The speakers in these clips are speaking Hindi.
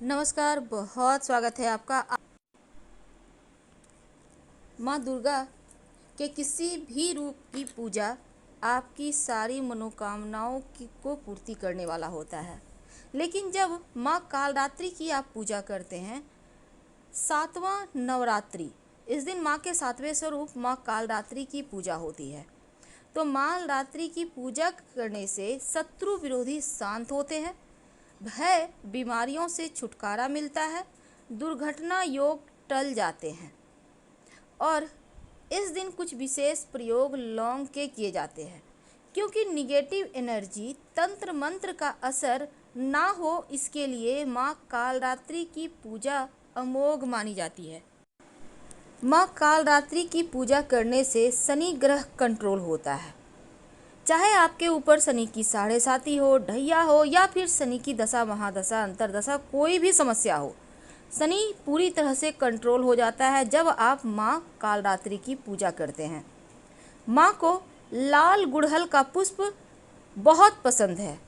नमस्कार, बहुत स्वागत है आपका। माँ दुर्गा के किसी भी रूप की पूजा आपकी सारी मनोकामनाओं को पूर्ति करने वाला होता है। लेकिन जब माँ कालरात्रि की आप पूजा करते हैं, सातवां नवरात्रि, इस दिन माँ के सातवें स्वरूप माँ कालरात्रि की पूजा होती है। तो माँ रात्रि की पूजा करने से शत्रु विरोधी शांत होते हैं, भय बीमारियों से छुटकारा मिलता है, दुर्घटना योग टल जाते हैं। और इस दिन कुछ विशेष प्रयोग लौंग के किए जाते हैं, क्योंकि निगेटिव एनर्जी तंत्र मंत्र का असर ना हो, इसके लिए माँ कालरात्रि की पूजा अमोघ मानी जाती है। माँ कालरात्रि की पूजा करने से शनि ग्रह कंट्रोल होता है। चाहे आपके ऊपर शनि की 7.5 हो, ढैया हो या फिर शनि की दशा, महादशा, अंतरदशा, कोई भी समस्या हो, शनि पूरी तरह से कंट्रोल हो जाता है जब आप माँ कालरात्रि की पूजा करते हैं। माँ को लाल गुड़हल का पुष्प बहुत पसंद है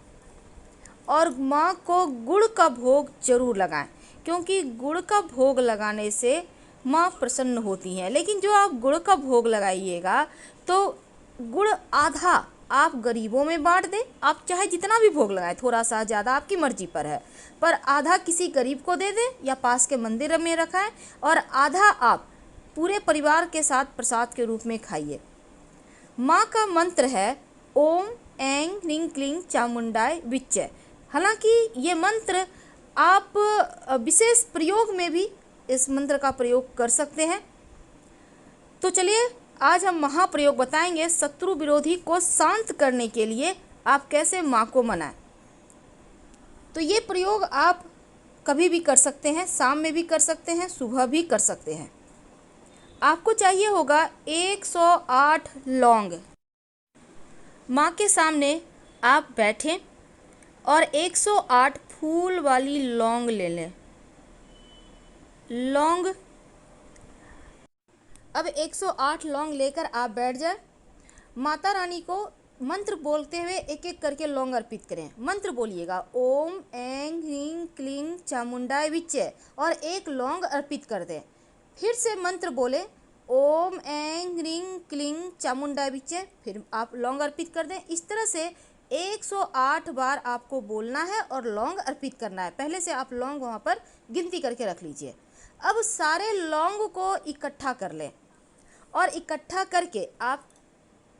और माँ को गुड़ का भोग जरूर लगाएं, क्योंकि गुड़ का भोग लगाने से माँ प्रसन्न होती हैं। लेकिन जो आप गुड़ का भोग लगाइएगा तो गुड़ आधा आप गरीबों में बांट दें। आप चाहे जितना भी भोग लगाएं, थोड़ा सा ज़्यादा आपकी मर्जी पर है, पर आधा किसी गरीब को दे दें या पास के मंदिर में रखाएं और आधा आप पूरे परिवार के साथ प्रसाद के रूप में खाइए। माँ का मंत्र है ओम ऐं ह्रीं क्लीं चामुंडाय विच्चे। हालांकि ये मंत्र आप विशेष प्रयोग में भी इस मंत्र का प्रयोग कर सकते हैं। तो चलिए आज हम महाप्रयोग बताएंगे शत्रु विरोधी को शांत करने के लिए आप कैसे माँ को मनाएं। तो ये प्रयोग आप कभी भी कर सकते हैं, शाम में भी कर सकते हैं, सुबह भी कर सकते हैं। आपको चाहिए होगा 108 लौंग। माँ के सामने आप बैठें और 108 फूल वाली लौंग ले लें। लौंग, अब 108 लौंग लेकर आप बैठ जाए। माता रानी को मंत्र बोलते हुए एक एक करके लौंग अर्पित करें। मंत्र बोलिएगा ओम ऐं ह्रीं क्लीं चामुंडाय विच्चे और एक लौंग अर्पित कर दें। फिर से मंत्र बोले ओम ऐं ह्रीं क्लीं चामुंडाय विच्चे, फिर आप लौंग अर्पित कर दें। इस तरह से 108 बार आपको बोलना है और लौंग अर्पित करना है। पहले से आप लौंग वहाँ पर गिनती करके रख लीजिए। अब सारे लौंग को इकट्ठा कर लें और इकट्ठा करके आप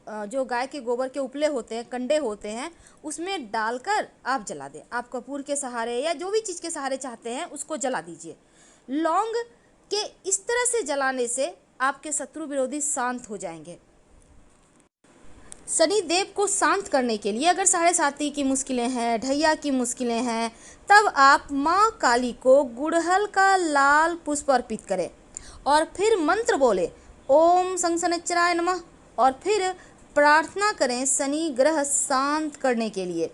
जो गाय के गोबर के उपले होते हैं, कंडे होते हैं, उसमें डालकर आप जला दें। आप कपूर के सहारे या जो भी चीज़ के सहारे चाहते हैं उसको जला दीजिए। लौंग के इस तरह से जलाने से आपके शत्रु विरोधी शांत हो जाएंगे। शनि देव को शांत करने के लिए अगर 7.5 की मुश्किलें हैं, ढैया की मुश्किलें हैं, तब आप माँ काली को गुड़हल का लाल पुष्प अर्पित करें और फिर मंत्र बोले ओम शनिश्चराय नमः और फिर प्रार्थना करें शनि ग्रह शांत करने के लिए।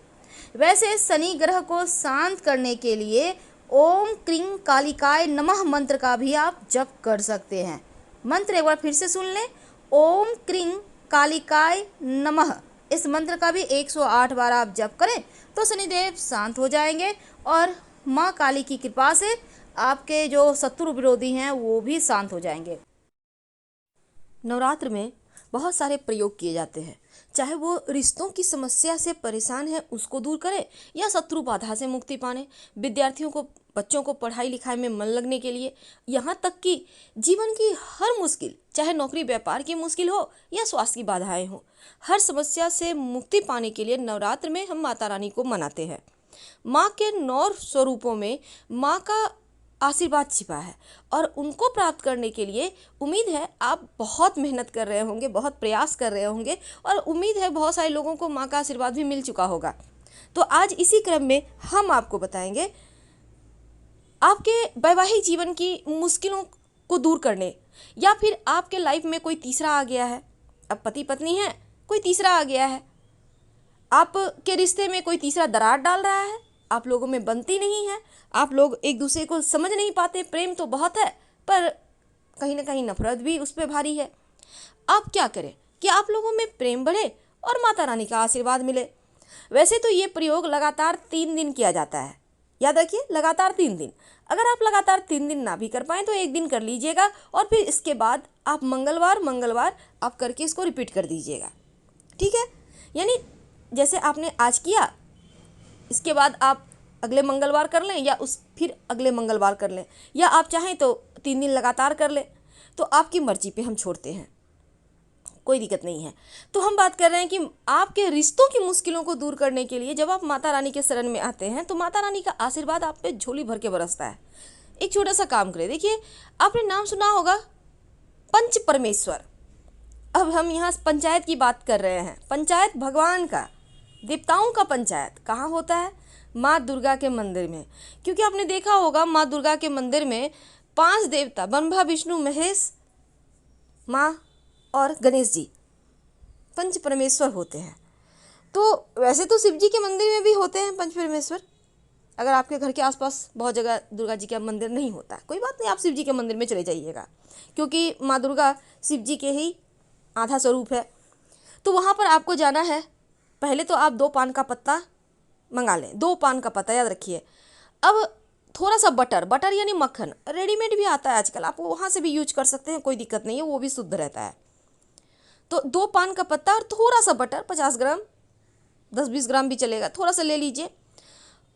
वैसे शनि ग्रह को शांत करने के लिए ओम क्रीं कालिकाय नमः मंत्र का भी आप जप कर सकते हैं। मंत्र एक बार फिर से सुन लें, ओम क्रीं कालिकाय नमः। इस मंत्र का भी 108 बार आप जप करें तो शनिदेव शांत हो जाएंगे और माँ काली की कृपा से आपके जो शत्रु विरोधी हैं वो भी शांत हो जाएंगे। नवरात्र में बहुत सारे प्रयोग किए जाते हैं, चाहे वो रिश्तों की समस्या से परेशान है उसको दूर करें या शत्रु बाधा से मुक्ति पाने, विद्यार्थियों को, बच्चों को पढ़ाई लिखाई में मन लगने के लिए, यहाँ तक कि जीवन की हर मुश्किल, चाहे नौकरी व्यापार की मुश्किल हो या स्वास्थ्य की बाधाएं हो, हर समस्या से मुक्ति पाने के लिए नवरात्र में हम माता रानी को मनाते हैं। माँ के 9 स्वरूपों में माँ का आशीर्वाद छिपा है और उनको प्राप्त करने के लिए उम्मीद है आप बहुत मेहनत कर रहे होंगे, बहुत प्रयास कर रहे होंगे और उम्मीद है बहुत सारे लोगों को माँ का आशीर्वाद भी मिल चुका होगा। तो आज इसी क्रम में हम आपको बताएंगे आपके वैवाहिक जीवन की मुश्किलों को दूर करने, या फिर आपके लाइफ में कोई तीसरा आ गया है, अब पति पत्नी है, कोई तीसरा आ गया है, आपके रिश्ते में कोई तीसरा दरार डाल रहा है, आप लोगों में बनती नहीं है, आप लोग एक दूसरे को समझ नहीं पाते, प्रेम तो बहुत है पर कहीं ना कहीं नफरत भी उस पर भारी है। आप क्या करें कि आप लोगों में प्रेम बढ़े और माता रानी का आशीर्वाद मिले। वैसे तो ये प्रयोग लगातार 3 दिन किया जाता है, याद रखिए, लगातार 3 दिन। अगर आप लगातार 3 दिन ना भी कर पाएँ तो 1 दिन कर लीजिएगा, और फिर इसके बाद आप मंगलवार आप करके इसको रिपीट कर दीजिएगा। ठीक है, यानी जैसे आपने आज किया, इसके बाद आप अगले मंगलवार कर लें, या फिर अगले मंगलवार कर लें, या आप चाहें तो 3 दिन लगातार कर लें, तो आपकी मर्जी पे हम छोड़ते हैं, कोई दिक्कत नहीं है। तो हम बात कर रहे हैं कि आपके रिश्तों की मुश्किलों को दूर करने के लिए जब आप माता रानी के शरण में आते हैं तो माता रानी का आशीर्वाद आप पे झोली भर के बरसता है। एक छोटा सा काम करें, देखिए आपने नाम सुना होगा पंच परमेश्वर। अब हम यहाँ पंचायत की बात कर रहे हैं। पंचायत भगवान का, देवताओं का पंचायत कहाँ होता है? माँ दुर्गा के मंदिर में। क्योंकि आपने देखा होगा माँ दुर्गा के मंदिर में 5 देवता, ब्रह्मा विष्णु महेश, माँ और गणेश जी पंच परमेश्वर होते हैं। तो वैसे तो शिव जी के मंदिर में भी होते हैं पंच परमेश्वर। अगर आपके घर के आसपास बहुत जगह दुर्गा जी का मंदिर नहीं होता है, कोई बात नहीं, आप शिव जी के मंदिर में चले जाइएगा, क्योंकि माँ दुर्गा शिव जी के ही आधा स्वरूप है। तो वहाँ पर आपको जाना है। पहले तो आप 2 पान का पत्ता मंगा लें, 2 पान का पत्ता, याद रखिए। अब थोड़ा सा बटर यानी मक्खन, रेडीमेड भी आता है आजकल, आप वहाँ से भी यूज कर सकते हैं, कोई दिक्कत नहीं है, वो भी शुद्ध रहता है। तो 2 पान का पत्ता और थोड़ा सा बटर, 50 ग्राम, 10-20 ग्राम भी चलेगा, थोड़ा सा ले लीजिए,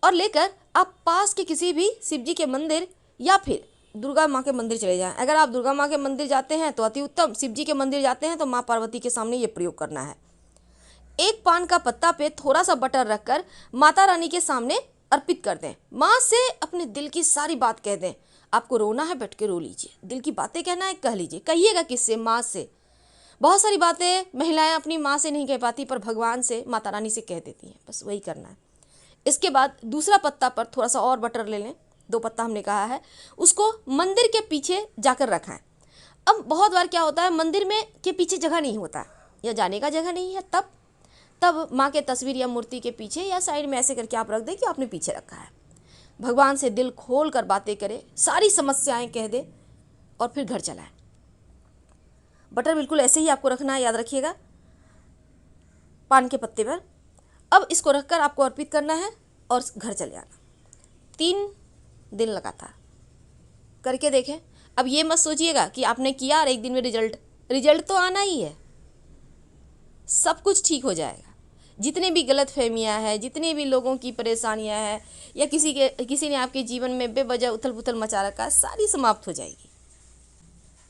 और लेकर आप पास के किसी भी शिव जी के मंदिर या फिर दुर्गा माँ के मंदिर चले जाएं। अगर आप दुर्गा माँ के मंदिर जाते हैं तो अति उत्तम, शिव जी के मंदिर जाते हैं तो माँ पार्वती के सामने ये प्रयोग करना है। 1 पान का पत्ता पे थोड़ा सा बटर रखकर माता रानी के सामने अर्पित कर दें। माँ से अपने दिल की सारी बात कह दें। आपको रोना है, बैठ के रो लीजिए, दिल की बातें कहना है, कह लीजिए। कहिएगा किससे? माँ से। बहुत सारी बातें महिलाएं अपनी माँ से नहीं कह पाती, पर भगवान से, माता रानी से कह देती हैं, बस वही करना है। इसके बाद दूसरा पत्ता पर थोड़ा सा और बटर ले लें, 2 पत्ता हमने कहा है, उसको मंदिर के पीछे जाकर रखें। अब बहुत बार क्या होता है, मंदिर में के पीछे जगह नहीं होता या जाने का जगह नहीं है, तब माँ के तस्वीर या मूर्ति के पीछे या साइड में ऐसे करके आप रख दें कि आपने पीछे रखा है। भगवान से दिल खोल कर बातें करें, सारी समस्याएं कह दें, और फिर घर चलाएं। बटर बिल्कुल ऐसे ही आपको रखना है, याद रखिएगा, पान के पत्ते पर। अब इसको रखकर आपको अर्पित करना है और घर चले आना। 3 दिन लगातार करके देखें। अब ये मत सोचिएगा कि आपने किया और 1 दिन में रिजल्ट तो आना ही है, सब कुछ ठीक हो जाएगा। जितने भी गलत फहमियाँ हैं, जितने भी लोगों की परेशानियाँ हैं, या किसी ने आपके जीवन में बेवजह उथल पुथल मचा रखा है, सारी समाप्त हो जाएगी।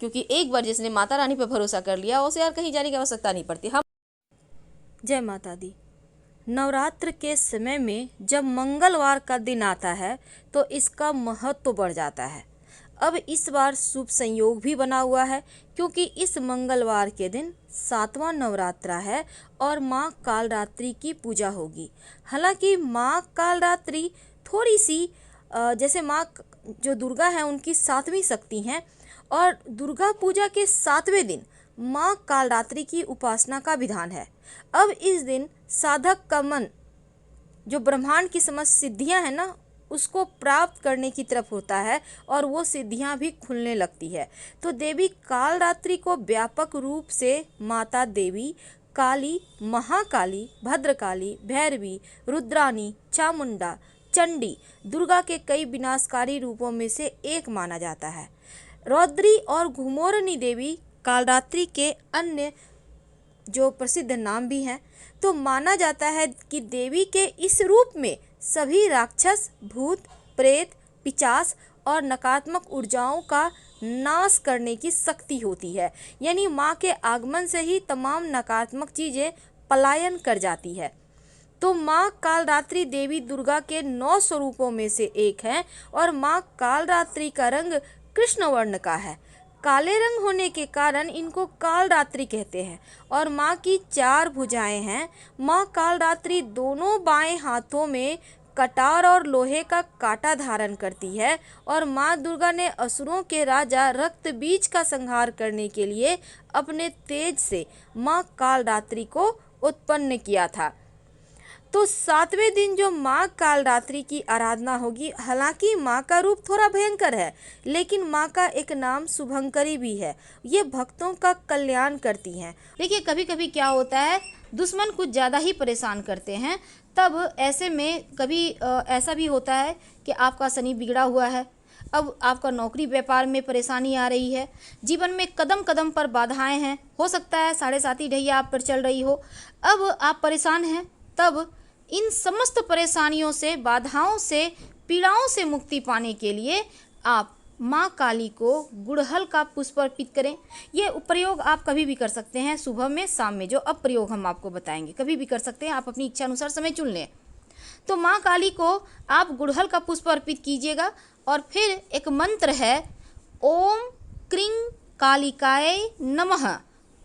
क्योंकि एक बार जिसने माता रानी पर भरोसा कर लिया, उसे यार कहीं जाने की आवश्यकता नहीं पड़ती। हम जय माता दी। नवरात्र के समय में जब मंगलवार का दिन आता है तो इसका महत्व बढ़ जाता है। अब इस बार शुभ संयोग भी बना हुआ है, क्योंकि इस मंगलवार के दिन 7वां नवरात्रा है और माँ कालरात्रि की पूजा होगी। हालांकि माँ कालरात्रि थोड़ी सी जैसे माँ जो दुर्गा है उनकी 7वीं शक्ति हैं, और दुर्गा पूजा के 7वें दिन माँ कालरात्रि की उपासना का विधान है। अब इस दिन साधक का मन जो ब्रह्मांड की समस्त सिद्धियां हैं ना, उसको प्राप्त करने की तरफ होता है, और वो सिद्धियां भी खुलने लगती है। तो देवी कालरात्रि को व्यापक रूप से माता देवी काली, महाकाली, भद्रकाली, भैरवी, रुद्रानी, चामुंडा, चंडी, दुर्गा के कई विनाशकारी रूपों में से एक माना जाता है। रौद्री और घुमोरनी देवी कालरात्रि के अन्य जो प्रसिद्ध नाम भी हैं। तो माना जाता है कि देवी के इस रूप में सभी राक्षस, भूत, प्रेत, पिशाच और नकारात्मक ऊर्जाओं का नाश करने की शक्ति होती है। यानी माँ के आगमन से ही तमाम नकारात्मक चीज़ें पलायन कर जाती है। तो माँ कालरात्रि देवी दुर्गा के 9 स्वरूपों में से एक है, और माँ कालरात्रि का रंग कृष्ण वर्ण का है। काले रंग होने के कारण इनको कालरात्रि कहते हैं, और माँ की 4 भुजाएं हैं। माँ कालरात्रि दोनों बाएं हाथों में कटार और लोहे का कांटा धारण करती है, और माँ दुर्गा ने असुरों के राजा रक्त बीज का संहार करने के लिए अपने तेज से माँ कालरात्रि को उत्पन्न किया था। तो 7वें दिन जो माँ कालरात्रि की आराधना होगी, हालांकि माँ का रूप थोड़ा भयंकर है, लेकिन माँ का एक नाम शुभंकरी भी है। ये भक्तों का कल्याण करती हैं। देखिए कभी कभी क्या होता है, दुश्मन कुछ ज़्यादा ही परेशान करते हैं, तब ऐसे में कभी ऐसा भी होता है कि आपका शनि बिगड़ा हुआ है, अब आपका नौकरी व्यापार में परेशानी आ रही है, जीवन में कदम कदम पर बाधाएं हैं, हो सकता है 7.5 ढैया आप पर चल रही हो, अब आप परेशान हैं। तब इन समस्त परेशानियों से, बाधाओं से, पीड़ाओं से मुक्ति पाने के लिए आप माँ काली को गुड़हल का पुष्प अर्पित करें। ये प्रयोग आप कभी भी कर सकते हैं, सुबह में, शाम में, जो अब प्रयोग हम आपको बताएंगे कभी भी कर सकते हैं, आप अपनी इच्छा अनुसार समय चुन लें। तो माँ काली को आप गुड़हल का पुष्प अर्पित कीजिएगा और फिर एक मंत्र है, ओम क्रीं कालिकाय नमः,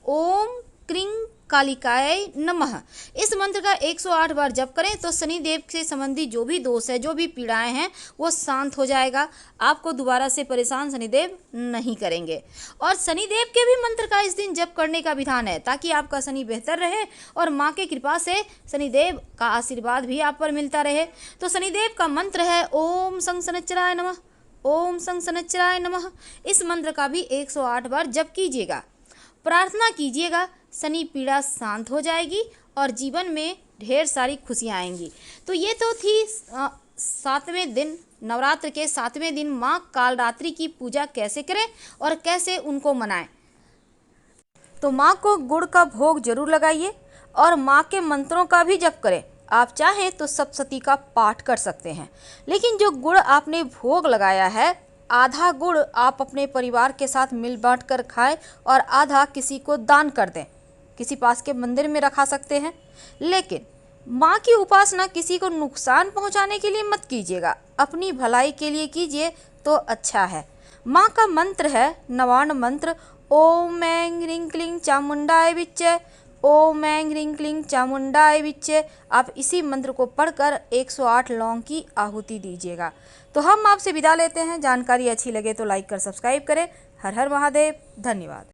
ओम क्रीं कालिकाय नमः। इस मंत्र का 108 बार जप करें तो शनिदेव से संबंधित जो भी दोष है, जो भी पीड़ाएं हैं, वो शांत हो जाएगा। आपको दोबारा से परेशान शनिदेव नहीं करेंगे। और शनिदेव के भी मंत्र का इस दिन जप करने का विधान है, ताकि आपका शनि बेहतर रहे और माँ के कृपा से शनिदेव का आशीर्वाद भी आप पर मिलता रहे। तो शनिदेव का मंत्र है, ओम शं शनैश्चराय नमः, ओम शं शनैश्चराय नमः। इस मंत्र का भी 108 बार जप कीजिएगा, प्रार्थना कीजिएगा, शनि पीड़ा शांत हो जाएगी और जीवन में ढेर सारी खुशियाँ आएंगी। तो ये तो थी 7वें दिन, नवरात्र के 7वें दिन माँ कालरात्रि की पूजा कैसे करें और कैसे उनको मनाएं। तो माँ को गुड़ का भोग जरूर लगाइए और माँ के मंत्रों का भी जप करें। आप चाहें तो सप्तशती का पाठ कर सकते हैं, लेकिन जो गुड़ आपने भोग लगाया है, आधा गुड़ आप अपने परिवार के साथ मिल बांट कर खाएं और आधा किसी को दान कर दें, किसी पास के मंदिर में रखा सकते हैं। लेकिन माँ की उपासना किसी को नुकसान पहुँचाने के लिए मत कीजिएगा, अपनी भलाई के लिए कीजिए तो अच्छा है। माँ का मंत्र है नवान्न मंत्र, ओम ऐं ह्रीं क्लीं चामुंडाय विच्चे, ओम ऐं ह्रीं क्लीं चामुंडाय विच्चे। आप इसी मंत्र को पढ़कर 108 लौंग की आहुति दीजिएगा। तो हम आपसे विदा लेते हैं। जानकारी अच्छी लगे तो लाइक कर सब्सक्राइब करें। हर हर महादेव। धन्यवाद।